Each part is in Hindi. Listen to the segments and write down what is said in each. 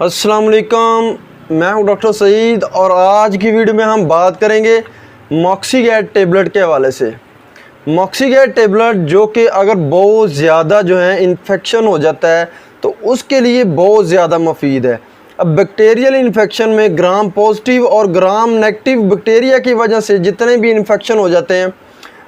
अस्सलाम वालेकुम, मैं हूं डॉक्टर सईद और आज की वीडियो में हम बात करेंगे मॉक्सीगैट टेबलेट के हवाले से। मॉक्सीगैट टेबलेट जो कि अगर बहुत ज़्यादा जो है इन्फेक्शन हो जाता है तो उसके लिए बहुत ज़्यादा मुफीद है। अब बैक्टीरियल इन्फेक्शन में ग्राम पॉजिटिव और ग्राम नेगेटिव बैक्टीरिया की वजह से जितने भी इन्फेक्शन हो जाते हैं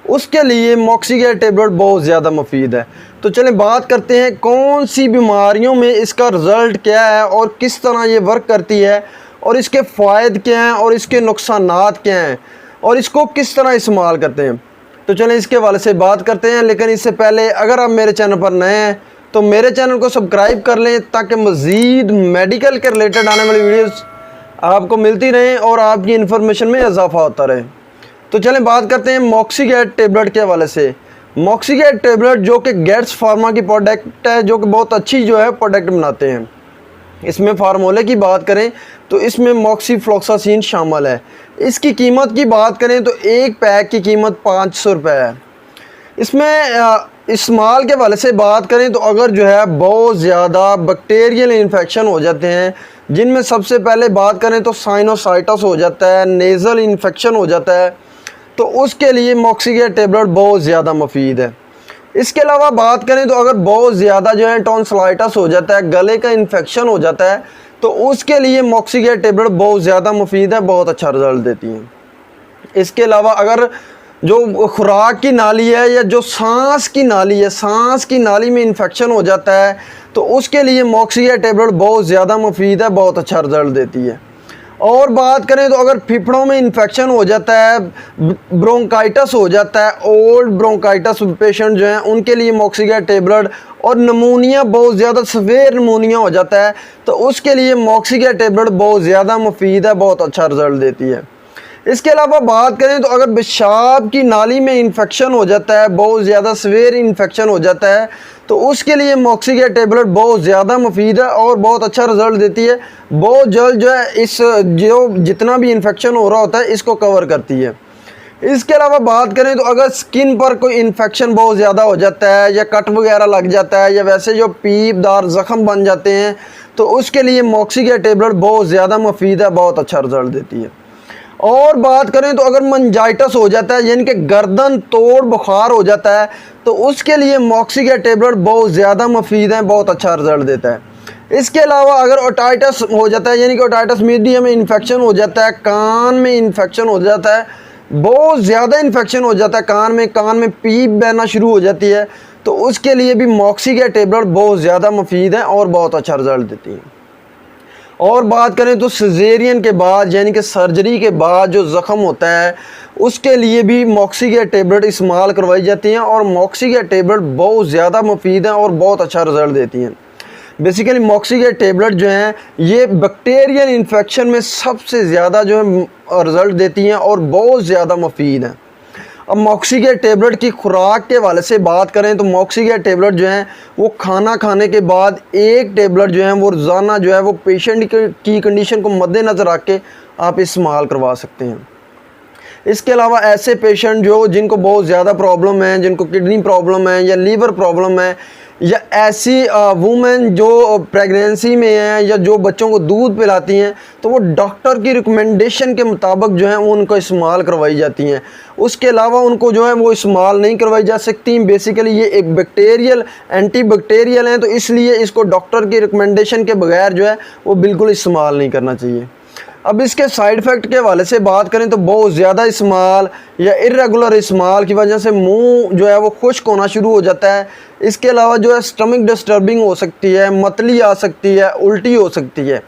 उसके लिए मॉक्सीगैट टेबलेट बहुत ज़्यादा मुफीद है। तो चलें बात करते हैं कौन सी बीमारियों में इसका रिज़ल्ट क्या है और किस तरह ये वर्क करती है और इसके फ़ायदे क्या हैं और इसके नुकसानात क्या हैं और इसको किस तरह इस्तेमाल करते हैं। तो चलें इसके हवाले से बात करते हैं, लेकिन इससे पहले अगर आप मेरे चैनल पर नए हैं तो मेरे चैनल को सब्सक्राइब कर लें ताकि मज़ीद मेडिकल के रिलेटेड आने वाली वीडियोज़ आपको मिलती रहें और आपकी इन्फॉर्मेशन में इजाफ़ा होता रहे। तो चलें बात करते हैं मॉक्सीगैट टेबलेट के हवाले से। मॉक्सीगैट टेबलेट जो कि गेट्स फार्मा की प्रोडक्ट है, जो कि बहुत अच्छी जो है प्रोडक्ट बनाते हैं। इसमें फार्मूले की बात करें तो इसमें मॉक्सीफ्लोक्सासिन शामिल है। इसकी कीमत की बात करें तो एक पैक की कीमत 500 रुपये है। इसमें इस्तेमाल के हवाले से बात करें तो अगर जो है बहुत ज़्यादा बैक्टीरियल इन्फेक्शन हो जाते हैं, जिनमें सबसे पहले बात करें तो साइनोसाइटिस हो जाता है, नेज़ल इन्फेक्शन हो जाता है, तो उसके लिए मॉक्सीगैट टेबलेट बहुत ज़्यादा मुफीद है। इसके अलावा बात करें तो अगर बहुत ज़्यादा जो है टॉन्सिलाइटिस हो जाता है, गले का इन्फेक्शन हो जाता है, तो उसके लिए मॉक्सीगैट टेबलेट बहुत ज़्यादा मुफीद है, बहुत अच्छा रिज़ल्ट देती हैं। इसके अलावा अगर जो खुराक की नाली है या जो सांस की नाली है, सांस की नाली में इन्फेक्शन हो जाता है, तो उसके लिए मॉक्सीगैट टेबलेट बहुत ज़्यादा मुफीद है, बहुत अच्छा रिज़ल्ट देती है। और बात करें तो अगर फेफड़ों में इन्फेक्शन हो जाता है, ब्रोंकाइटिस हो जाता है, ओल्ड ब्रोंकाइटिस पेशेंट जो हैं उनके लिए मॉक्सीगैट टेबलेट, और नमूनिया बहुत ज़्यादा सवेर नमूनिया हो जाता है तो उसके लिए मॉक्सीगैट टेबलेट बहुत ज़्यादा मुफीद है, बहुत अच्छा रिज़ल्ट देती है। इसके अलावा बात करें तो अगर पेशाब की नाली में इन्फेक्शन हो जाता है, बहुत ज़्यादा सवेर इन्फेक्शन हो जाता है, तो उसके लिए मॉक्सीगैट टेबलेट बहुत ज़्यादा मुफीद है और बहुत अच्छा रिज़ल्ट देती है। बहुत जल्द जो है इस जो जितना भी इन्फेक्शन हो रहा होता है इसको कवर करती है। इसके अलावा बात करें तो अगर स्किन पर कोई इन्फेक्शन बहुत ज़्यादा हो जाता है या कट वगैरह लग जाता है या वैसे जो पीपदार ज़ख़म बन जाते हैं, तो उसके लिए मॉक्सीगैट टेबलेट बहुत ज़्यादा मुफीद है, बहुत अच्छा रिज़ल्ट देती है। और बात करें तो अगर मेनिंजाइटिस हो जाता है यानी कि गर्दन तोड़ बुखार हो जाता है, तो उसके लिए मॉक्सीगैट टेबलेट बहुत ज़्यादा मुफीद है, बहुत अच्छा रिज़ल्ट देता है। इसके अलावा अगर ओटाइटिस हो जाता है यानी कि ओटाइटिस मीडिया में इन्फेक्शन हो जाता है, कान में इन्फेक्शन हो जाता है, बहुत ज़्यादा इन्फेक्शन हो जाता है कान में पीप बहना शुरू हो जाती है, तो उसके लिए भी मॉक्सीगैट टेबलेट बहुत ज़्यादा मुफीद है और बहुत अच्छा रिज़ल्ट देती है। और बात करें तो सिजेरियन के बाद यानी कि सर्जरी के बाद जो ज़ख़म होता है उसके लिए भी मॉक्सीगैट टेबलेट इस्तेमाल करवाई जाती हैं और मॉक्सीगैट टेबलेट बहुत ज़्यादा मुफीद हैं और बहुत अच्छा रिज़ल्ट देती हैं। बेसिकली मॉक्सीगैट टेबलेट जो हैं ये बैक्टीरियल इन्फेक्शन में सबसे ज़्यादा जो है रिज़ल्ट देती हैं और बहुत ज़्यादा मुफीद हैं। अब मॉक्सीगैट टेबलेट की खुराक के हवाले से बात करें तो मॉक्सीगैट टेबलेट जो हैं वो खाना खाने के बाद एक टेबलेट जो है वो रोज़ाना जो है वो पेशेंट की कंडीशन को मद्देनज़र रख के आप इस्तेमाल करवा सकते हैं। इसके अलावा ऐसे पेशेंट जो जिनको बहुत ज़्यादा प्रॉब्लम है, जिनको किडनी प्रॉब्लम है या लीवर प्रॉब्लम है, या ऐसी वुमेन जो प्रेगनेंसी में है या जो बच्चों को दूध पिलाती हैं, तो वो डॉक्टर की रिकमेंडेशन के मुताबिक जो है वो उनको इस्तेमाल करवाई जाती हैं। उसके अलावा उनको जो है वो इस्तेमाल नहीं करवाई जा सकती। बेसिकली ये एक बैक्टीरियल एंटी बैक्टीरियल हैं, तो इसलिए इसको डॉक्टर की रिकमेंडेशन के बगैर जो है वो बिल्कुल इस्तेमाल नहीं करना चाहिए। अब इसके साइड इफ़ेक्ट के हवाले से बात करें तो बहुत ज़्यादा इस्तेमाल या इर्रेगुलर इस्तेमाल की वजह से मुंह जो है वो खुश्क होना शुरू हो जाता है। इसके अलावा जो है स्टमक डिस्टर्बिंग हो सकती है, मतली आ सकती है, उल्टी हो सकती है।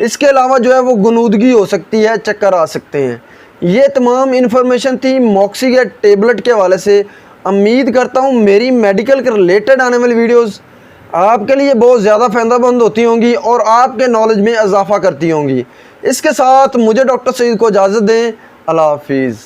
इसके अलावा जो है वो गुनूदगी हो सकती है, चक्कर आ सकते हैं। ये तमाम इन्फॉर्मेशन थी मॉक्सीगैट टेबलेट के हवाले से। उम्मीद करता हूँ मेरी मेडिकल के रिलेटेड आने वाली वीडियोज़ आपके लिए बहुत ज़्यादा फ़ायदेमंद होती होंगी और आपके नॉलेज में इजाफ़ा करती होंगी। इसके साथ मुझे डॉक्टर सईद को इजाज़त दें। अल्लाह हाफिज़।